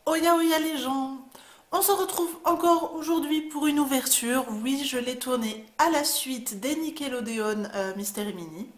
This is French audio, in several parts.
Oya oya les gens, on se retrouve encore aujourd'hui pour une ouverture. Oui, je l'ai tournée à la suite des Nickelodeon Mystery Mini.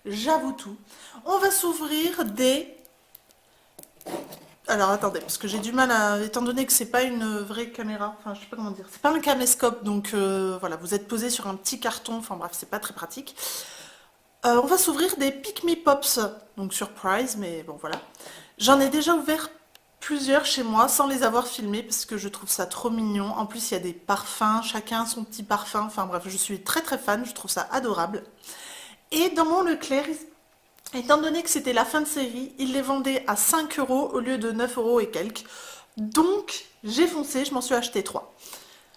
J'avoue tout. On va s'ouvrir des... Alors attendez, parce que j'ai du mal à... Étant donné que c'est pas une vraie caméra, enfin je sais pas comment dire, c'est pas un caméscope, donc voilà, vous êtes posé sur un petit carton, enfin bref, c'est pas très pratique. On va s'ouvrir des Pick Me Pops, donc surprise, mais bon voilà. J'en ai déjà ouvert plusieurs chez moi sans les avoir filmés parce que je trouve ça trop mignon. En plus, il y a des parfums, chacun son petit parfum. Enfin bref, je suis très très fan, je trouve ça adorable. Et dans mon Leclerc, étant donné que c'était la fin de série, ils les vendaient à 5 euros au lieu de 9 euros et quelques. Donc j'ai foncé, je m'en suis acheté 3.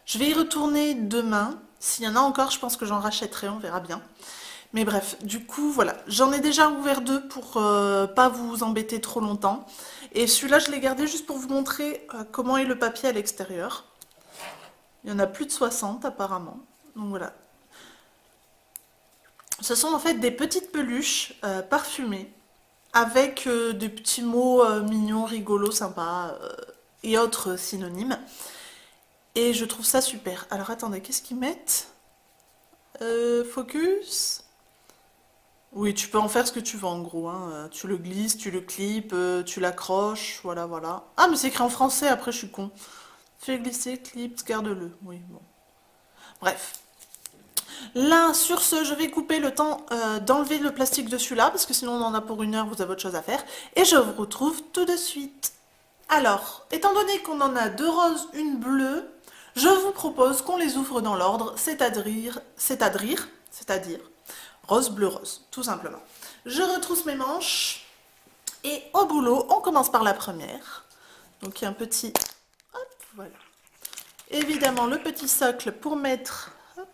Je vais y retourner demain. S'il y en a encore, je pense que j'en rachèterai, on verra bien. Mais bref, du coup, voilà. J'en ai déjà ouvert 2 pour pas vous embêter trop longtemps. Et celui-là, je l'ai gardé juste pour vous montrer comment est le papier à l'extérieur. Il y en a plus de 60 apparemment. Donc voilà. Ce sont en fait des petites peluches parfumées avec des petits mots mignons, rigolos, sympas et autres synonymes. Et je trouve ça super. Alors attendez, qu'est-ce qu'ils mettent Focus. Oui, tu peux en faire ce que tu veux en gros, hein. Tu le glisses, tu le clips, tu l'accroches, voilà, voilà. Ah, mais c'est écrit en français, après je suis con. Fais glisser, clip, garde-le. Oui, bon. Bref. Là, sur ce, je vais couper le temps d'enlever le plastique de celui-là, parce que sinon on en a pour 1 heure, vous avez autre chose à faire. Et je vous retrouve tout de suite. Alors, étant donné qu'on en a 2 roses, une bleue, je vous propose qu'on les ouvre dans l'ordre, c'est-à-dire rose, bleu, rose, tout simplement. Je retrousse mes manches et au boulot, on commence par la première. Donc il y a un petit... Hop, voilà. Évidemment, le petit socle pour mettre... Hop,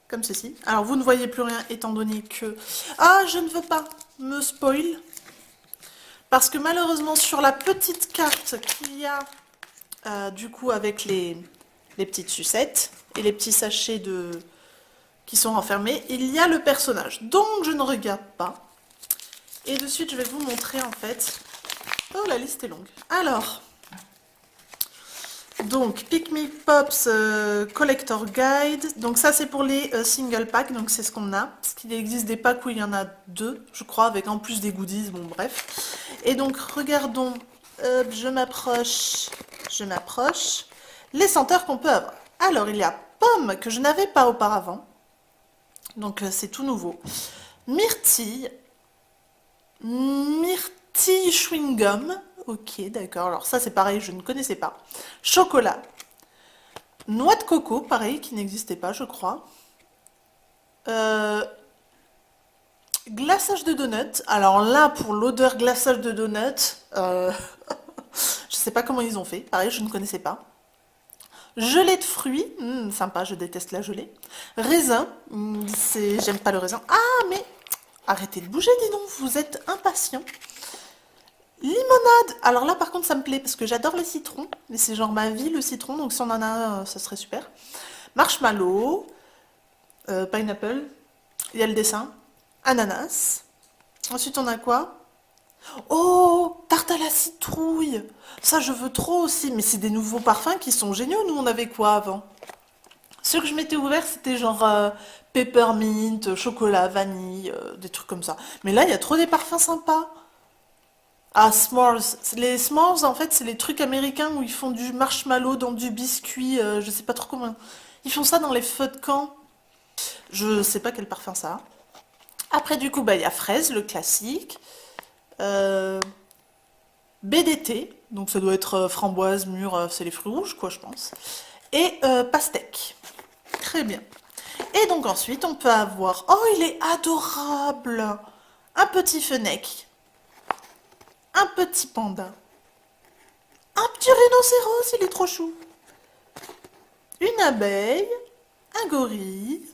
comme ceci. Alors vous ne voyez plus rien étant donné que... Ah, je ne veux pas me spoil. Parce que malheureusement, sur la petite carte qu'il y a du coup avec les petites sucettes et les petits sachets qui sont renfermés, il y a le personnage. Donc je ne regarde pas. Et de suite, je vais vous montrer en fait. Oh, la liste est longue. Alors, donc Pick Me Pops Collector Guide. Donc ça, c'est pour les single packs. Donc c'est ce qu'on a. Parce qu'il existe des packs où il y en a 2, je crois, avec en plus des goodies. Bon, bref. Et donc, regardons. Hop, je m'approche. Je m'approche. Les senteurs qu'on peut avoir. Alors, il y a pomme que je n'avais pas auparavant. Donc c'est tout nouveau. Myrtille. Myrtille chewing gum. Ok, d'accord. Alors ça c'est pareil, je ne connaissais pas. Chocolat. Noix de coco, pareil, qui n'existait pas, je crois. Euh, Glaçage de donut. Alors là, pour l'odeur glaçage de donut, je sais pas comment ils ont fait. Pareil, je ne connaissais pas. Gelée de fruits, sympa, je déteste la gelée. Raisin, j'aime pas le raisin. Ah, mais arrêtez de bouger, dis donc, vous êtes impatient. Limonade, alors là par contre ça me plaît parce que j'adore les citrons, mais c'est genre ma vie le citron, donc si on en a un, ça serait super. Marshmallow, pineapple, il y a le dessin, ananas. Ensuite on a quoi? Oh, tarte à la citrouille. Ça je veux trop aussi, mais c'est des nouveaux parfums qui sont géniaux. Nous on avait quoi avant? Ceux que je m'étais ouvert c'était genre peppermint, chocolat, vanille, des trucs comme ça. Mais là il y a trop des parfums sympas. Ah, s'mores. Les s'mores, en fait, c'est les trucs américains où ils font du marshmallow dans du biscuit, je sais pas trop comment. Ils font ça dans les feux de camp. Je sais pas quel parfum ça a. Après, du coup, bah, il y a fraise, le classique. Euh, BDT, donc ça doit être framboise, mûre, c'est les fruits rouges, quoi, je pense. Et pastèque. Très bien. Et donc ensuite, on peut avoir... Oh, il est adorable! Un petit fennec. Un petit panda. Un petit rhinocéros, il est trop chou. Une abeille, un gorille,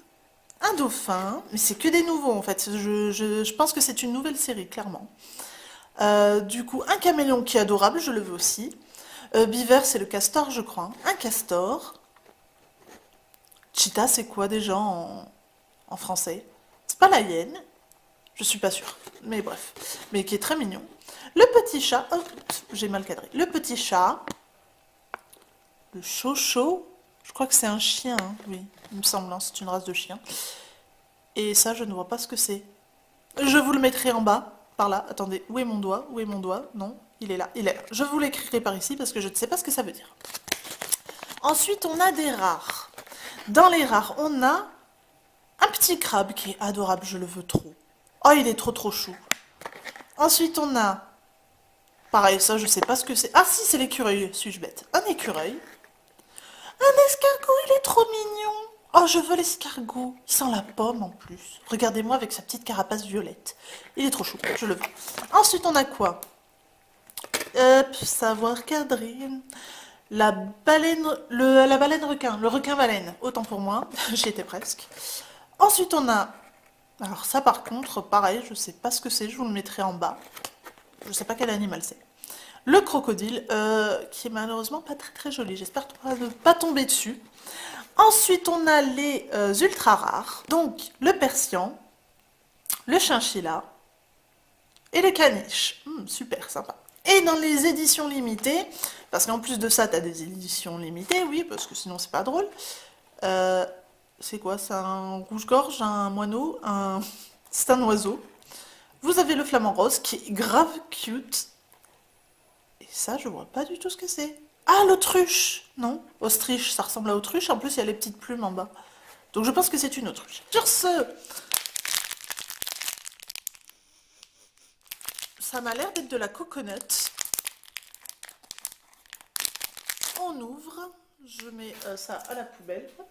un dauphin. Mais c'est que des nouveaux en fait. Je pense que c'est une nouvelle série, clairement. Du coup, un caméléon qui est adorable, je le veux aussi. Beaver, c'est le castor, je crois. Un castor. Cheetah, c'est quoi déjà en français? C'est pas la hyène. Je suis pas sûre. Mais bref. Mais qui est très mignon. Le petit chat. Oh, j'ai mal cadré. Le petit chat. Le Chocho. Je crois que c'est un chien, hein. Oui, il me semble, hein, c'est une race de chien. Et ça, je ne vois pas ce que c'est. Je vous le mettrai en bas, par là. Attendez, où est mon doigt? Où est mon doigt? Non, il est là, il est là. Je vous l'écrirai par ici parce que je ne sais pas ce que ça veut dire. Ensuite, on a des rares. Dans les rares, on a un petit crabe qui est adorable, je le veux trop. Oh, il est trop chou. Ensuite, on a... Pareil, ça, je sais pas ce que c'est. Ah si, c'est l'écureuil, suis-je bête? Un écureuil. Un escargot, il est trop mignon. Oh, je veux l'escargot. Il sent la pomme en plus. Regardez-moi avec sa petite carapace violette. Il est trop chou, je le veux. Ensuite, on a quoi? Hop, savoir cadrer. La baleine, la baleine requin, le requin baleine. Autant pour moi, j'y étais presque. Ensuite, on a... Alors ça, par contre, pareil, je sais pas ce que c'est. Je vous le mettrai en bas. Je sais pas quel animal c'est. Le crocodile, qui est malheureusement pas très joli. J'espère ne pas tomber dessus. Ensuite, on a les ultra rares. Donc, le persian, le chinchilla et le caniche. Super, sympa. Et dans les éditions limitées, parce qu'en plus de ça, tu as des éditions limitées, oui, parce que sinon, c'est pas drôle. C'est quoi? C'est un rouge-gorge, un moineau, c'est un oiseau. Vous avez le flamant rose, qui est grave cute. Et ça, je vois pas du tout ce que c'est. Ah, l'autruche! Non, ostrich, ça ressemble à autruche. En plus, il y a les petites plumes en bas. Donc, je pense que c'est une autruche. Sur ce, ça m'a l'air d'être de la coconut. On ouvre. Je mets ça à la poubelle. Hop.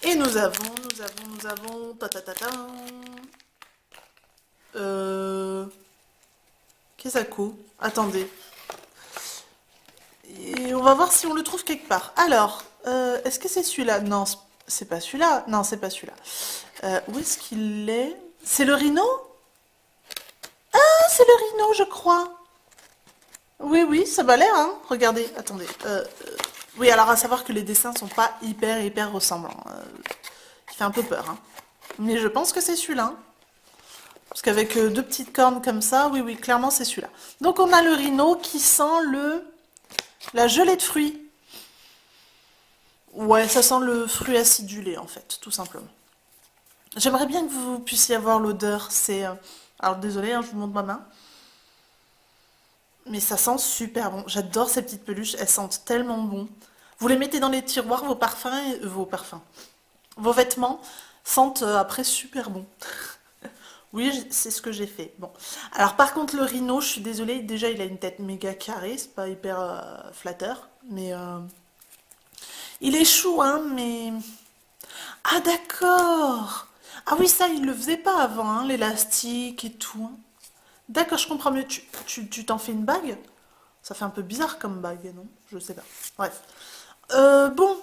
Et nous avons... Ta ta ta ta. Kesako. Attendez. Et on va voir si on le trouve quelque part. Alors, est-ce que c'est celui-là? Non, c'est pas celui-là. Non, c'est pas celui-là. Où est-ce qu'il est? C'est le rhino? Ah, c'est le rhino, je crois. Oui, ça m'a l'air, hein. Regardez, attendez. Oui, alors à savoir que les dessins sont pas hyper ressemblants. Il fait un peu peur, hein. Mais je pense que c'est celui-là. Parce qu'avec deux petites cornes comme ça, oui, clairement c'est celui-là. Donc on a le rhino qui sent la gelée de fruits. Ouais, ça sent le fruit acidulé en fait, tout simplement. J'aimerais bien que vous puissiez avoir l'odeur. C'est... Alors désolé, hein, je vous montre ma main. Mais ça sent super bon. J'adore ces petites peluches, elles sentent tellement bon. Vous les mettez dans les tiroirs, vos parfums, vos vêtements sentent après super bon. Oui, c'est ce que j'ai fait. Bon. Alors par contre, le rhino, je suis désolée, déjà il a une tête méga carrée, c'est pas hyper flatteur, mais il est chou, hein, mais... Ah d'accord! Ah oui, ça, il le faisait pas avant, hein, l'élastique et tout. Hein. D'accord, je comprends mieux. Tu t'en fais une bague? Ça fait un peu bizarre comme bague, non? Je sais pas. Bref. Bon,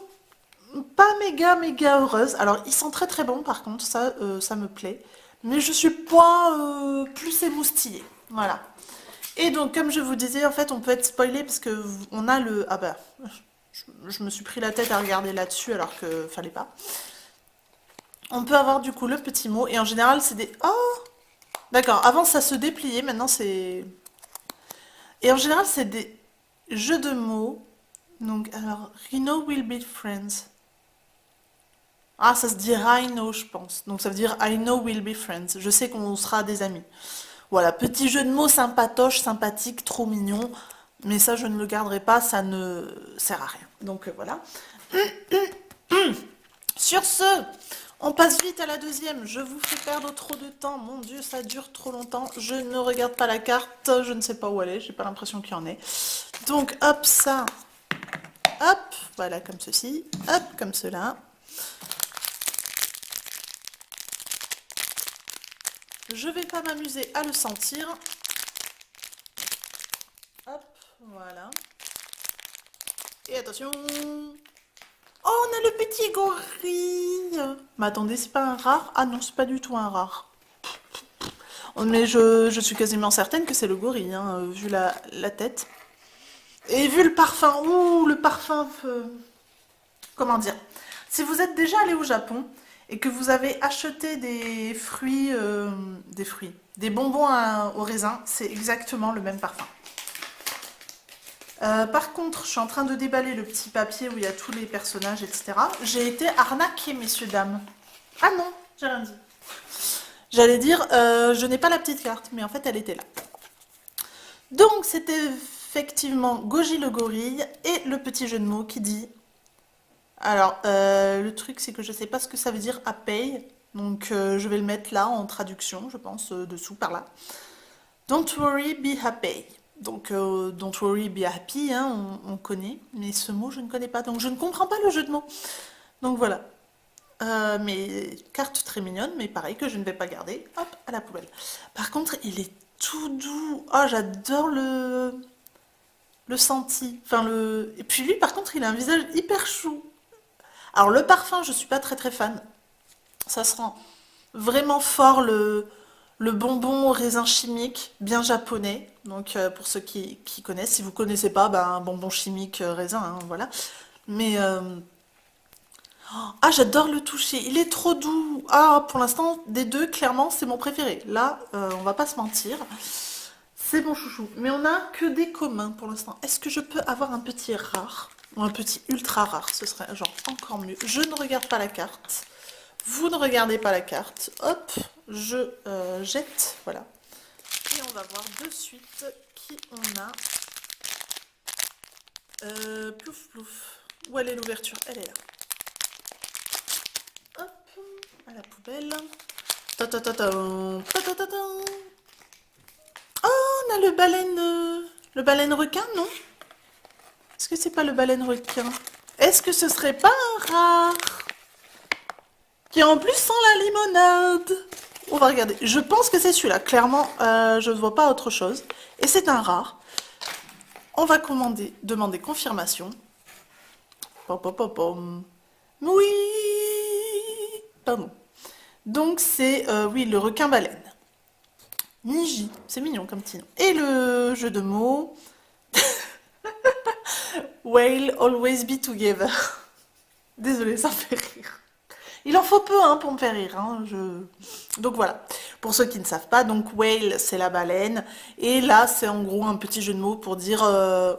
pas méga heureuse. Alors, ils sont très bon, par contre, ça me plaît. Mais je suis pas plus émoustillée. Voilà. Et donc, comme je vous disais, en fait, on peut être spoilé parce que on a le... Ah bah, je me suis pris la tête à regarder là-dessus alors que fallait pas. On peut avoir du coup le petit mot et en général, c'est des... Oh! D'accord, avant ça se dépliait, maintenant c'est... Et en général, c'est des jeux de mots. Donc, alors, Rhino will be friends. Ah, ça se dit Rhino, je pense. Donc, ça veut dire I know we'll be friends. Je sais qu'on sera des amis. Voilà, petit jeu de mots sympatoche, sympathique, trop mignon. Mais ça, je ne le garderai pas, ça ne sert à rien. Donc, voilà. Sur ce, on passe vite à la deuxième. Je vous fais perdre trop de temps. Mon Dieu, ça dure trop longtemps. Je ne regarde pas la carte. Je ne sais pas où elle est. J'ai pas l'impression qu'il y en ait. Donc, hop, ça. Hop, voilà, comme ceci. Hop, comme cela. Je vais pas m'amuser à le sentir. Hop, voilà. Et attention. Oh, on a le petit gorille. Mais attendez, c'est pas un rare? Ah non, c'est pas du tout un rare. Mais je suis quasiment certaine que c'est le gorille, hein, vu la tête. Et vu le parfum. Ouh, le parfum... Comment dire? Si vous êtes déjà allé au Japon et que vous avez acheté des fruits... Des bonbons au raisin, c'est exactement le même parfum. Par contre, je suis en train de déballer le petit papier où il y a tous les personnages, etc. J'ai été arnaquée, messieurs, dames. Ah non, j'ai rien dit. J'allais dire, je n'ai pas la petite carte, mais en fait, elle était là. Donc, c'était effectivement Goji le gorille et le petit jeu de mots qui dit... Alors, le truc, c'est que je ne sais pas ce que ça veut dire à paye. Donc, je vais le mettre là, en traduction, je pense, dessous, par là. Don't worry, be happy. Donc, don't worry, be happy, hein, on connaît. Mais ce mot, je ne connais pas. Donc, je ne comprends pas le jeu de mots. Donc, voilà. Mes cartes très mignonnes, mais pareil, que je ne vais pas garder. Hop, à la poubelle. Par contre, il est tout doux. Oh, j'adore le senti. Enfin, le... Et puis lui, par contre, il a un visage hyper chou. Alors, le parfum, je suis pas très très fan. Ça sent vraiment fort le bonbon au raisin chimique, bien japonais. Donc, pour ceux qui connaissent, si vous connaissez pas, ben, un bonbon chimique raisin, hein, voilà. Mais, ah, j'adore le toucher, il est trop doux. Ah, pour l'instant, des deux, clairement, c'est mon préféré. Là, on va pas se mentir, c'est mon chouchou. Mais on a que des communs pour l'instant. Est-ce que je peux avoir un petit rare? Ou un petit ultra rare, ce serait genre encore mieux. Je ne regarde pas la carte. Vous ne regardez pas la carte. Hop, je jette, voilà. Et on va voir de suite qui on a. Plouf plouf. Où elle est l'ouverture? Elle est là. Hop, à la poubelle. Oh, on a le baleine requin, non? Est-ce que c'est pas le baleine requin? Est-ce que ce serait pas un rare? Qui en plus sent la limonade. On va regarder. Je pense que c'est celui-là. Clairement, je ne vois pas autre chose. Et c'est un rare. On va demander confirmation. Pom, pom, pom, pom. Oui. Pardon. Donc c'est, oui, le requin-baleine. Niji. C'est mignon comme petit nom. Et le jeu de mots. Whale always be together. Désolée, ça me fait rire. Il en faut peu hein, pour me faire rire. Hein, Donc voilà, pour ceux qui ne savent pas, donc whale c'est la baleine. Et là c'est en gros un petit jeu de mots pour dire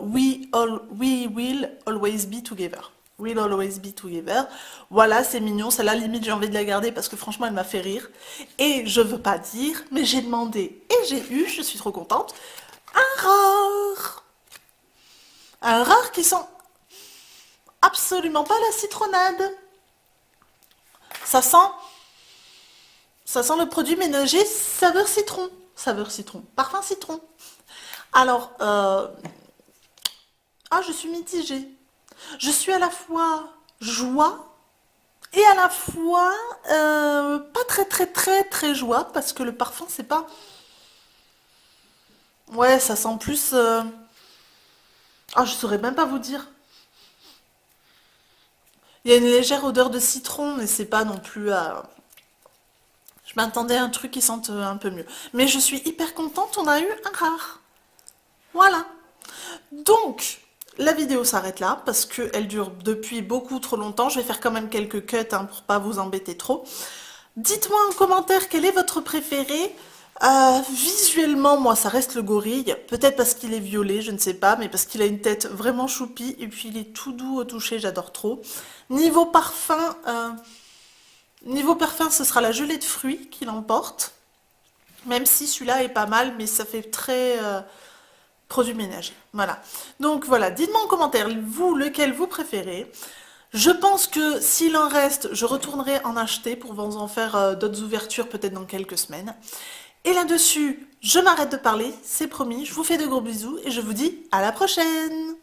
we will always be together. We'll always be together. Voilà, c'est mignon. Celle-là, limite, j'ai envie de la garder parce que franchement, elle m'a fait rire. Et je veux pas dire, mais j'ai demandé et j'ai eu, je suis trop contente, un rare. Un rare qui sent absolument pas la citronnade. Ça sent le produit ménager saveur citron. Saveur citron. Parfum citron. Alors, je suis mitigée. Je suis à la fois joie et à la fois pas très très très très joie parce que le parfum c'est pas... Ouais, ça sent plus... je saurais même pas vous dire. Il y a une légère odeur de citron, mais c'est pas non plus à... Je m'attendais à un truc qui sente un peu mieux. Mais je suis hyper contente, on a eu un rare. Voilà. Donc, la vidéo s'arrête là, parce qu'elle dure depuis beaucoup trop longtemps. Je vais faire quand même quelques cuts hein, pour pas vous embêter trop. Dites-moi en commentaire quel est votre préféré. Visuellement, moi, ça reste le gorille. Peut-être parce qu'il est violet, je ne sais pas, mais parce qu'il a une tête vraiment choupie. Et puis, il est tout doux au toucher, j'adore trop. Niveau parfum, ce sera la gelée de fruits qui l'emporte. Même si celui-là est pas mal, mais ça fait très produit ménager. Voilà. Donc voilà, dites-moi en commentaire, vous, lequel vous préférez. Je pense que s'il en reste, je retournerai en acheter pour vous en faire d'autres ouvertures peut-être dans quelques semaines. Et là-dessus, je m'arrête de parler, c'est promis. Je vous fais de gros bisous et je vous dis à la prochaine!